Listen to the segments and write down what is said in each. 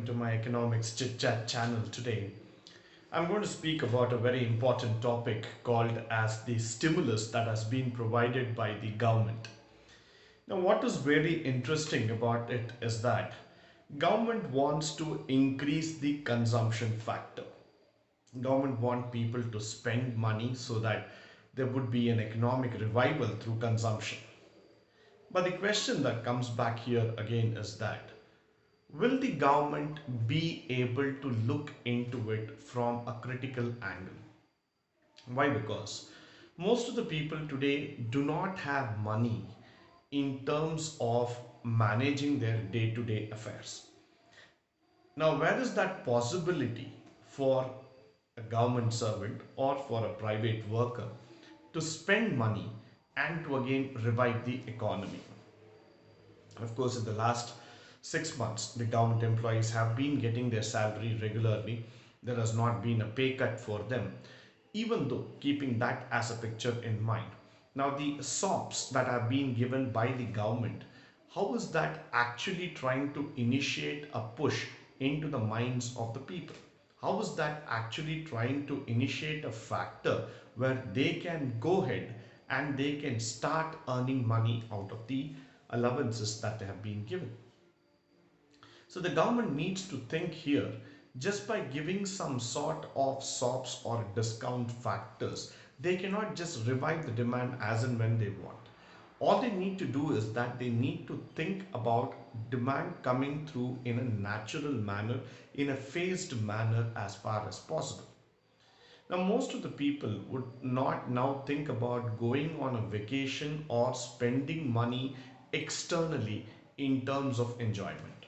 welcome to my economics chit chat channel. Today I'm going to speak about a very important topic called as the stimulus that has been provided by the government. Now what is very interesting about it is that government wants to increase the consumption factor. Government want people to spend money so that there would be an economic revival through consumption. But the question that comes back here again is that will the government be able to look into it from a critical angle? Why? Because most of the people today do not have money in terms of managing their day to day affairs. Now, where is that possibility for a government servant or for a private worker to spend money and to again revive the economy? Of course, in the last 6 months, the government employees have been getting their salary regularly. There has not been a pay cut for them, even though keeping that as a picture in mind. Now, the SOPs that are being given by the government, how is that actually trying to initiate a push into the minds of the people? How is that actually trying to initiate a factor where they can go ahead and they can start earning money out of the allowances that they have been given? So the government needs to think here, just by giving some sort of SOPs or discount factors, they cannot just revive the demand as and when they want. All they need to do is that they need to think about demand coming through in a natural manner, in a phased manner as far as possible. Now, most of the people would not now think about going on a vacation or spending money externally in terms of enjoyment,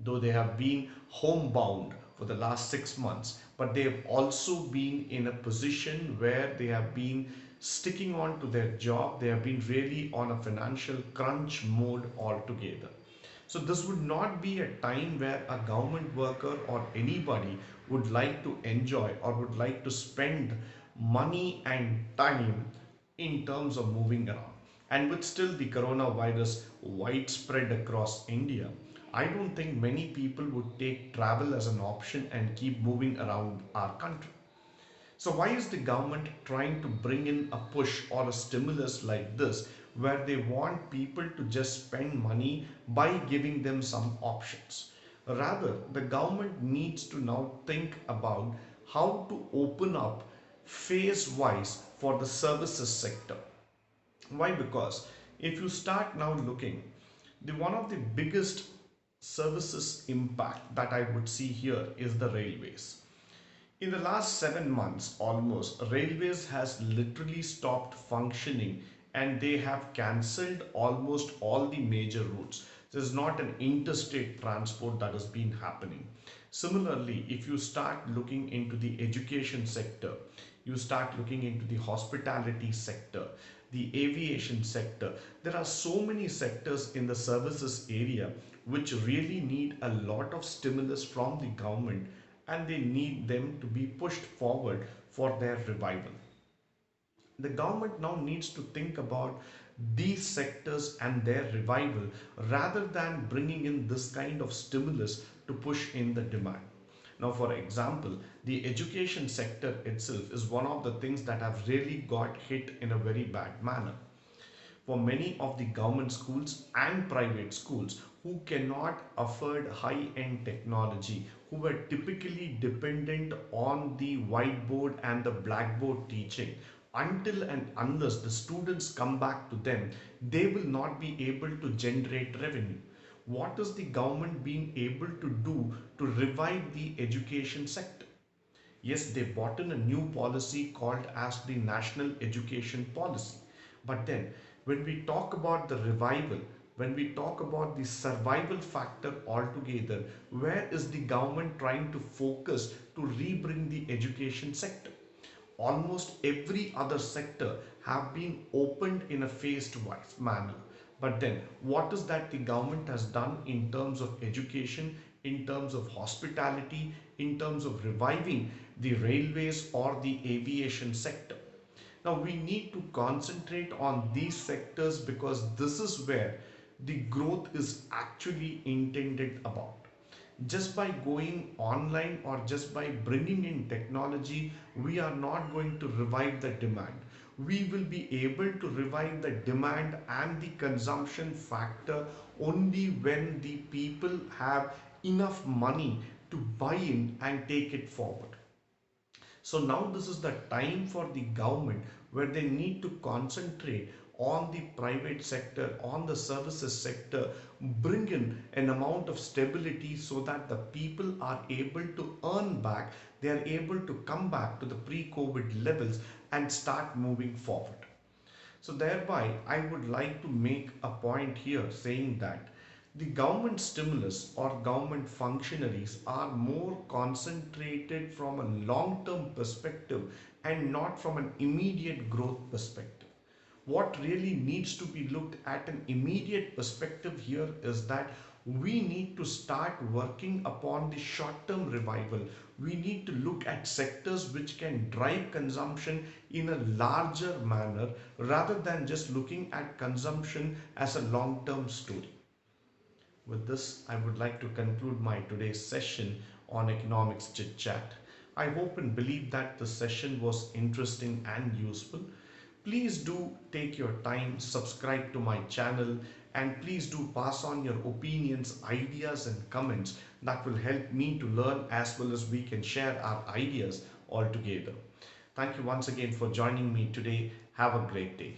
though they have been homebound for the last 6 months, but they have also been in a position where they have been sticking on to their job. They have been really on a financial crunch mode altogether. So this would not be a time where a government worker or anybody would like to enjoy or would like to spend money and time in terms of moving around. And with still the coronavirus widespread across India, I don't think many people would take travel as an option and keep moving around our country. So, why is the government trying to bring in a push or a stimulus like this where they want people to just spend money by giving them some options? Rather, the government needs to now think about how to open up phase wise for the services sector. Why? Because if you start now looking, the one of the biggest services impact that I would see here is the railways. In the last 7 months, almost, railways has literally stopped functioning and they have cancelled almost all the major routes. There's not an interstate transport that has been happening. Similarly, if you start looking into the education sector, you start looking into the hospitality sector, the aviation sector, there are so many sectors in the services area which really need a lot of stimulus from the government, and they need them to be pushed forward for their revival. The government now needs to think about these sectors and their revival rather than bringing in this kind of stimulus to push in the demand. Now, for example, the education sector itself is one of the things that have really got hit in a very bad manner. For many of the government schools and private schools who cannot afford high end technology, who were typically dependent on the whiteboard and the blackboard teaching, until and unless the students come back to them, they will not be able to generate revenue. What is the government being able to do to revive the education sector? Yes, they brought in a new policy called as the National Education Policy. But then, when we talk about the revival, when we talk about the survival factor altogether, where is the government trying to focus to rebring the education sector? Almost every other sector have been opened in a phased wise manner. But then what is that the government has done in terms of education, in terms of hospitality, in terms of reviving the railways or the aviation sector? Now we need to concentrate on these sectors because this is where the growth is actually intended about. Just by going online or just by bringing in technology, we are not going to revive the demand. We will be able to revive the demand and the consumption factor only when the people have enough money to buy in and take it forward. So now this is the time for the government where they need to concentrate on the private sector, on the services sector, bring in an amount of stability so that the people are able to earn back, they are able to come back to the pre-COVID levels and start moving forward. So thereby, I would like to make a point here saying that the government stimulus or government functionaries are more concentrated from a long-term perspective and not from an immediate growth perspective. What really needs to be looked at an immediate perspective here is that we need to start working upon the short term revival. We need to look at sectors which can drive consumption in a larger manner rather than just looking at consumption as a long term story. With this, I would like to conclude my today's session on economics chit chat. I hope and believe that the session was interesting and useful. Please do take your time, subscribe to my channel, and please do pass on your opinions, ideas, and comments that will help me to learn as well as we can share our ideas all together. Thank you once again for joining me today. Have a great day.